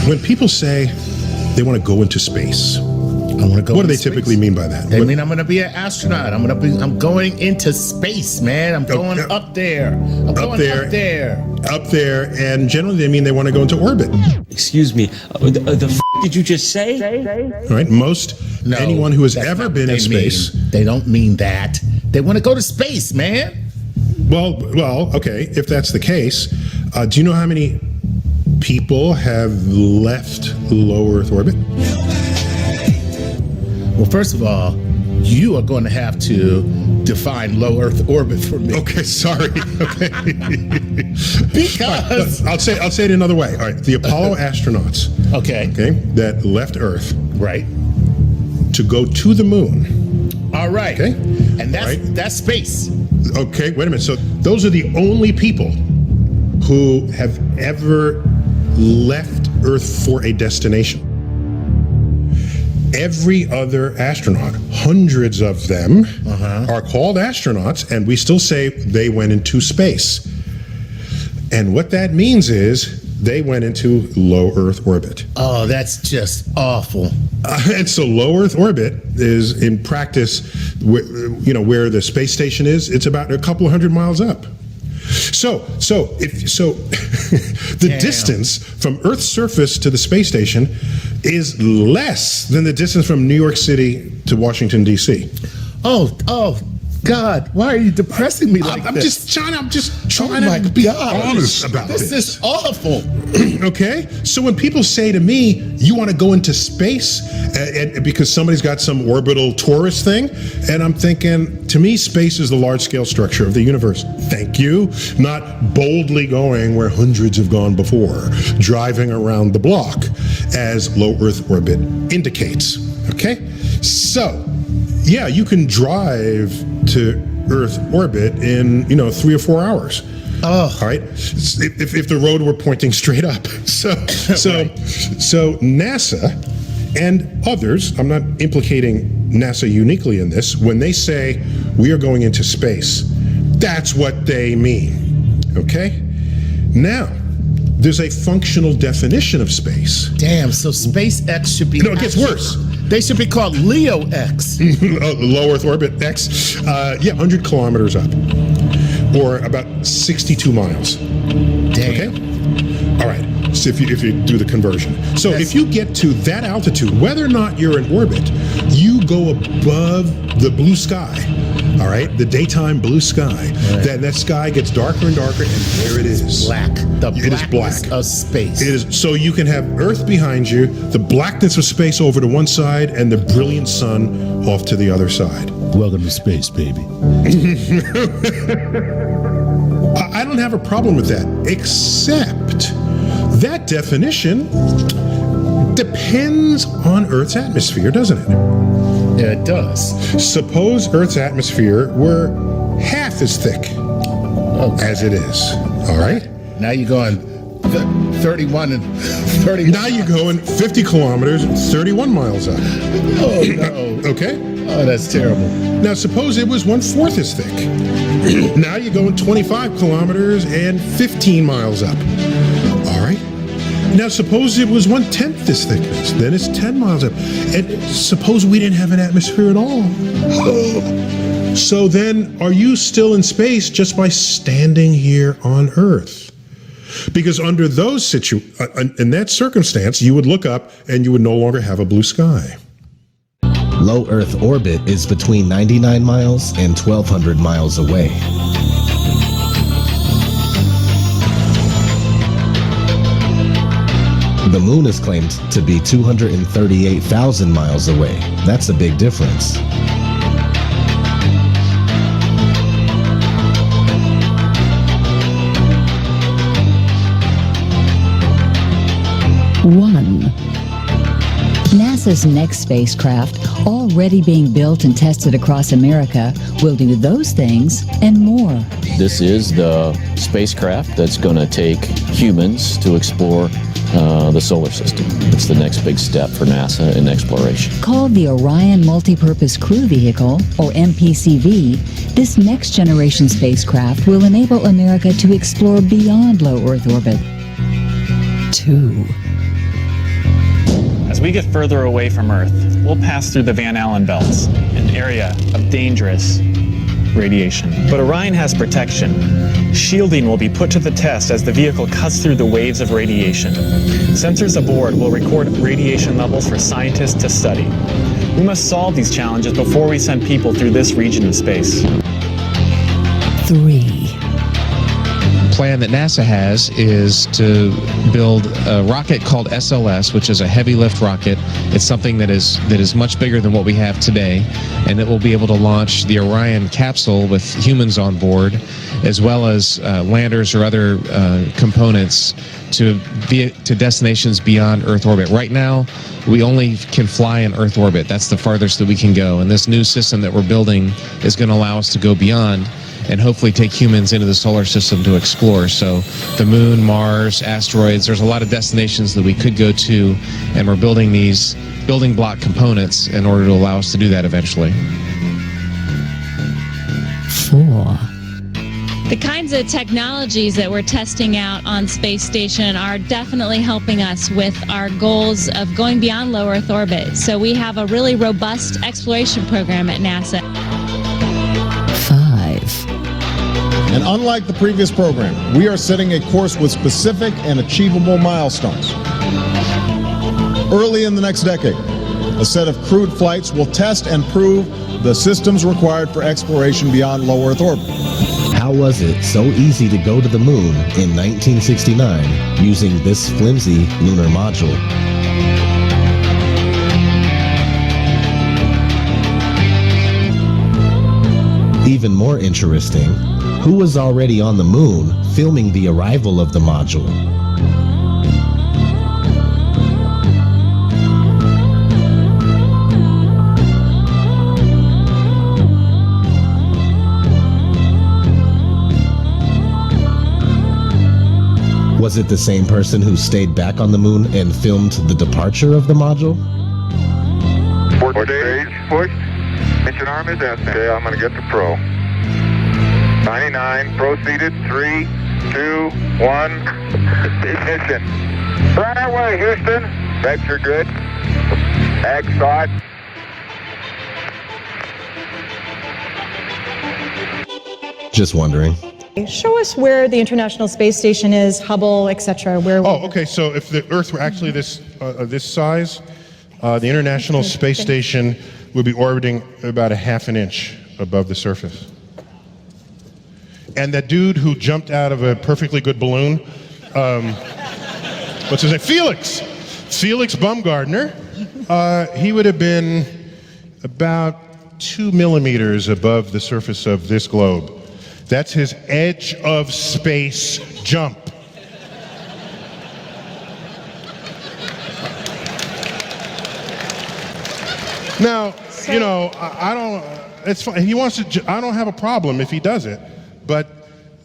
When people say they want to go into space, what do they typically mean by that? They mean I'm going to be an astronaut. I'm going into space, man. I'm going up there. I'm going up there. Up there, and generally they mean they want to go into orbit. Excuse me, the f did you just say? All right, anyone who has ever been in space. They don't mean that. They want to go to space, man. Well, okay, if that's the case, do you know how many people have left low Earth orbit? Well, first of all, you are going to have to define low Earth orbit for me. Okay, sorry. Okay. Because I'll say it another way. All right, the Apollo astronauts. Okay, that left Earth. Right. To go to the moon. All right. Okay. And that's space. Okay, wait a minute. So those are the only people who have ever left Earth for a destination. Every other astronaut, hundreds of them, are called astronauts, and we still say they went into space. And what that means is they went into low Earth orbit. Oh, that's just awful. And so low Earth orbit is, in practice, where the space station is. It's about a couple of hundred miles up. So the distance from Earth's surface to the space station is less than the distance from New York City to Washington, D.C. Oh, God, why are you depressing me like this? I'm just trying to be honest about this. This is awful. Okay? So when people say to me, you want to go into space and because somebody's got some orbital tourist thing, and I'm thinking, to me, space is the large-scale structure of the universe. Thank you. Not boldly going where hundreds have gone before, driving around the block, as low Earth orbit indicates. Okay? So, yeah, you can drive to Earth orbit in 3 or 4 hours. Oh, all right. If the road were pointing straight up. So NASA and others, I'm not implicating NASA uniquely in this, when they say we are going into space, that's what they mean. Okay? Now, there's a functional definition of space. Damn, so SpaceX should be... No, it gets worse. They should be called Leo X. Low Earth orbit X. 100 kilometers up. Or about 62 miles. Damn. Okay? All right. So if you do the conversion. So if you get to that altitude, whether or not you're in orbit, you go above the blue sky. All right? The daytime blue sky. Right. That sky gets darker and darker, and there it is. Black. It is black. Of space. It is. So you can have Earth behind you, the blackness of space over to one side, and the brilliant sun off to the other side. Welcome to space, baby. I don't have a problem with that, except that definition depends on Earth's atmosphere, doesn't it? Yeah, it does. Suppose Earth's atmosphere were half as thick as it is. All right? Now you're going 31 and 30. Now you're going 50 kilometers, 31 miles up. Oh, no. Okay? Oh, that's terrible. Now suppose it was 1/4 as thick. Now you're going 25 kilometers and 15 miles up. All right? Now suppose it was 1/10 this thickness. Then it's 10 miles up. And suppose we didn't have an atmosphere at all. So then are you still in space just by standing here on Earth? Because under those in that circumstance, you would look up and you would no longer have a blue sky. Low Earth orbit is between 99 miles and 1,200 miles away. The moon is claimed to be 238,000 miles away. That's a big difference. NASA's next spacecraft, already being built and tested across America, will do those things and more. This is the spacecraft that's going to take humans to explore the solar system. It's the next big step for NASA in exploration. Called the Orion Multipurpose Crew Vehicle, or MPCV, this next-generation spacecraft will enable America to explore beyond low Earth orbit. 2. we get further away from Earth, we'll pass through the Van Allen belts, an area of dangerous radiation. But Orion has protection. Shielding will be put to the test as the vehicle cuts through the waves of radiation. Sensors aboard will record radiation levels for scientists to study. We must solve these challenges before we send people through this region of space. 3. Plan that NASA has is to build a rocket called SLS, which is a heavy lift rocket. It's something that is much bigger than what we have today, and it will be able to launch the Orion capsule with humans on board, as well as landers or other components to destinations beyond Earth orbit. Right now, we only can fly in Earth orbit. That's the farthest that we can go, and this new system that we're building is going to allow us to go beyond and hopefully take humans into the solar system to explore. So the moon, Mars, asteroids, there's a lot of destinations that we could go to, and we're building these building block components in order to allow us to do that eventually. 4. The kinds of technologies that we're testing out on space station are definitely helping us with our goals of going beyond low Earth orbit. So we have a really robust exploration program at NASA. 5. And unlike the previous program, we are setting a course with specific and achievable milestones. Early in the next decade, a set of crewed flights will test and prove the systems required for exploration beyond low Earth orbit. How was it so easy to go to the moon in 1969 using this flimsy lunar module? Even more interesting, who was already on the moon filming the arrival of the module? Was it the same person who stayed back on the moon and filmed the departure of the module? 4 days, push. Mission arm is out. Okay, I'm going to get the pro. 99, proceeded. 3, 2, 1. Ignition. Right away, Houston. Vector good. Ag thought. Just wondering. Show us where the International Space Station is, Hubble, etc. Oh, okay. So if the Earth were actually this size, the International Space Station would be orbiting about a half an inch above the surface. And that dude who jumped out of a perfectly good balloon, what's his name? Felix Baumgartner. He would have been about 2 millimeters above the surface of this globe. That's his edge of space jump. Now, you know, I don't, it's fine. He wants to, I don't have a problem if he does it, but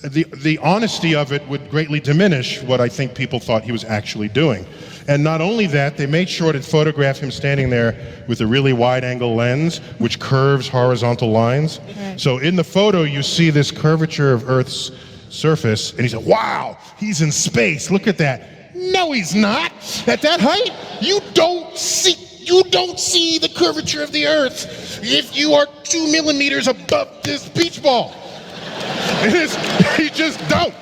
the honesty of it would greatly diminish what I think people thought he was actually doing. And not only that, they made sure to photograph him standing there with a really wide-angle lens, which curves horizontal lines. Right. So in the photo, you see this curvature of Earth's surface, and he said, wow, he's in space, look at that. No, he's not. At that height, you don't see the curvature of the Earth if you are 2 millimeters above this beach ball. You just don't.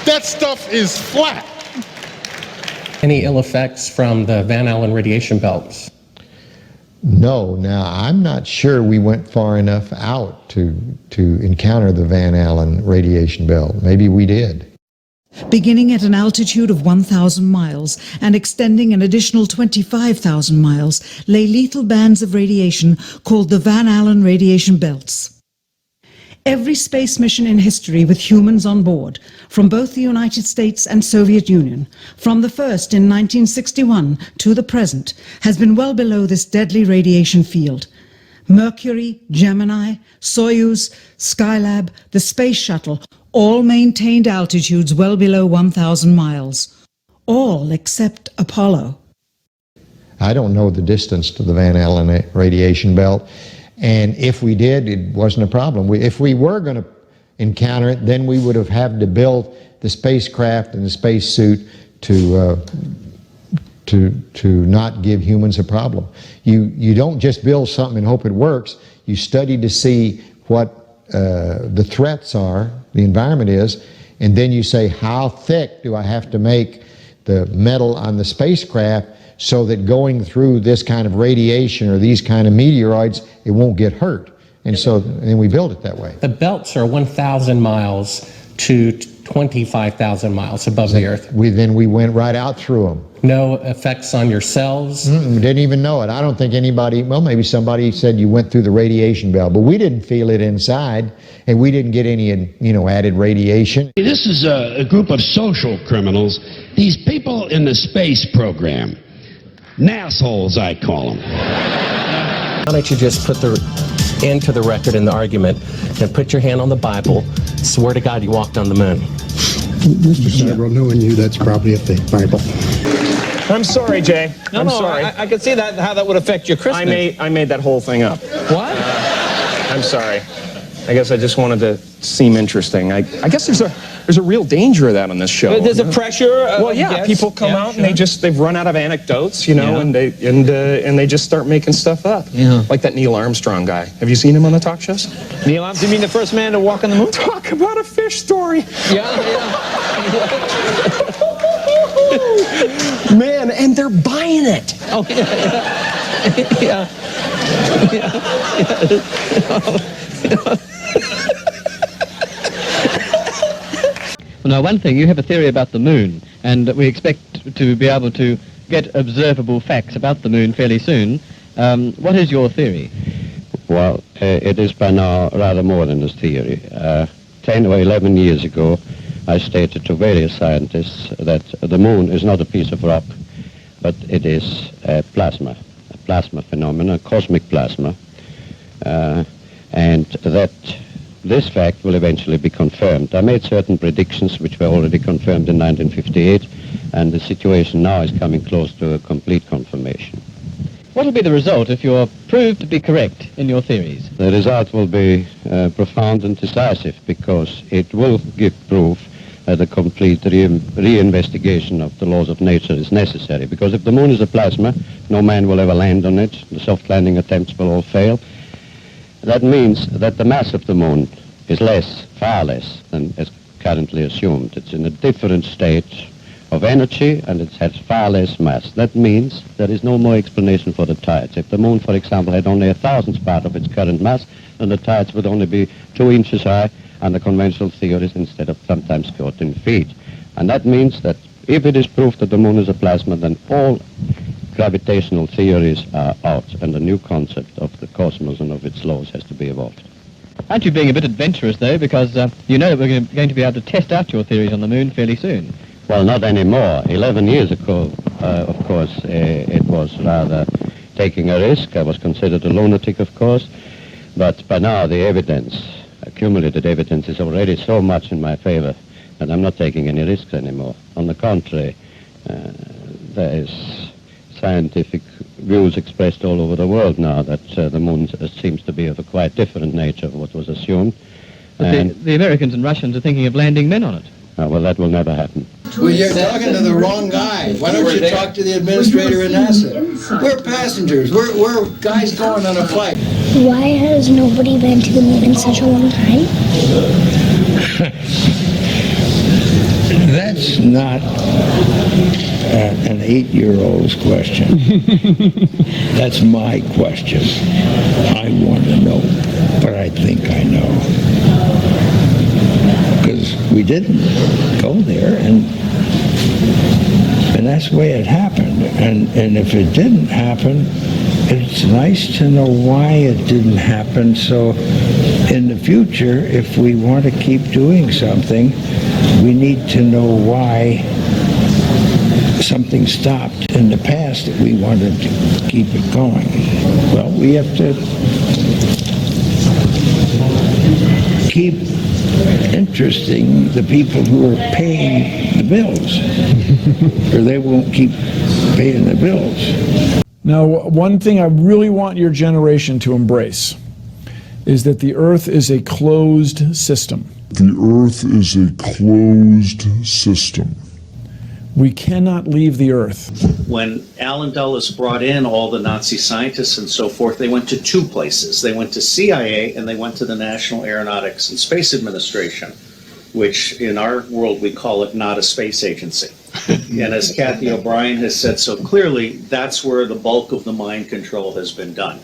That stuff is flat. Any ill effects from the Van Allen radiation belts? No. Now, I'm not sure we went far enough out to encounter the Van Allen radiation belt. Maybe we did. Beginning at an altitude of 1,000 miles and extending an additional 25,000 miles, lay lethal bands of radiation called the Van Allen radiation belts. Every space mission in history with humans on board, from both the United States and Soviet Union, from the first in 1961 to the present, has been well below this deadly radiation field. Mercury, Gemini, Soyuz, Skylab, the Space Shuttle, all maintained altitudes well below 1,000 miles. All except Apollo. I don't know the distance to the Van Allen radiation belt. And if we did, it wasn't a problem. If we were going to encounter it, then we would have had to build the spacecraft and the spacesuit to to not give humans a problem. You don't just build something and hope it works. You study to see what the threats are, the environment is, and then you say, how thick do I have to make the metal on the spacecraft so that going through this kind of radiation or these kind of meteoroids, it won't get hurt. And so then we build it that way. The belts are 1,000 miles to 25,000 miles above the Earth. Then we went right out through them. No effects on your cells? Didn't even know it. I don't think anybody, well, maybe somebody said you went through the radiation belt, but we didn't feel it inside, and we didn't get any, added radiation. This is a group of social criminals. These people in the space program. Nassholes, I call them. Why don't you just put the end to the record in the argument and put your hand on the Bible, swear to God you walked on the moon. Mr. Sibrel, knowing you, that's probably a fake Bible. I'm sorry, Jay. I'm sorry. I could see that how that would affect your Christmas. I made that whole thing up. What? I'm sorry. I guess I just wanted to seem interesting. I guess there's a real danger of that on this show. There's a pressure. Well, yeah, people come out and they've run out of anecdotes, and they just start making stuff up. Yeah. Like that Neil Armstrong guy. Have you seen him on the talk shows? Neil Armstrong, you mean the first man to walk on the moon? Talk about a fish story. Yeah. Man, and they're buying it. Oh, yeah. Well, now, one thing, you have a theory about the moon, and we expect to be able to get observable facts about the moon fairly soon. What is your theory? Well, it is by now rather more than a theory. 10 or 11 years ago, I stated to various scientists that the moon is not a piece of rock, but it is a plasma phenomenon, cosmic plasma, and that this fact will eventually be confirmed. I made certain predictions which were already confirmed in 1958, and the situation now is coming close to a complete confirmation. What will be the result if you're proved to be correct in your theories? The result will be profound and decisive, because it will give proof that a complete reinvestigation of the laws of nature is necessary. Because if the moon is a plasma, no man will ever land on it. The soft landing attempts will all fail. That means that the mass of the moon is far less than is currently assumed. It's in a different state of energy, and it has far less mass. That means there is no more explanation for the tides. If the moon, for example, had only 1,000th part of its current mass, then the tides would only be 2 inches high under conventional theories instead of sometimes 14 feet. And that means that if it is proved that the moon is a plasma, then all gravitational theories are out, and a new concept of the cosmos and of its laws has to be evolved. Aren't you being a bit adventurous, though, because you know that we're going to be able to test out your theories on the moon fairly soon? Well, not anymore. 11 years ago, of course, it was rather taking a risk. I was considered a lunatic, of course, but by now the evidence, accumulated evidence, is already so much in my favor that I'm not taking any risks anymore. On the contrary, there is scientific views expressed all over the world now that the moon seems to be of a quite different nature of what was assumed. But the Americans and Russians are thinking of landing men on it. Well, that will never happen. Well, you're talking to the wrong guy. Why don't you talk to the administrator at NASA? We're passengers. We're guys going on a flight. Why has nobody been to the moon in such a long time? That's not an 8-year-old's question. That's my question. I want to know, but I think I know. Because we didn't go there, and that's the way it happened. And if it didn't happen, it's nice to know why it didn't happen. So in the future, if we want to keep doing something, we need to know why something stopped in the past that we wanted to keep it going. Well, we have to keep interesting the people who are paying the bills, or they won't keep paying the bills. Now, one thing I really want your generation to embrace is that the Earth is a closed system. The Earth is a closed system. We cannot leave the Earth. When Alan Dulles brought in all the Nazi scientists and so forth, they went to two places. They went to CIA and they went to the National Aeronautics and Space Administration, which in our world we call it not a space agency. And as Kathy O'Brien has said so clearly, that's where the bulk of the mind control has been done.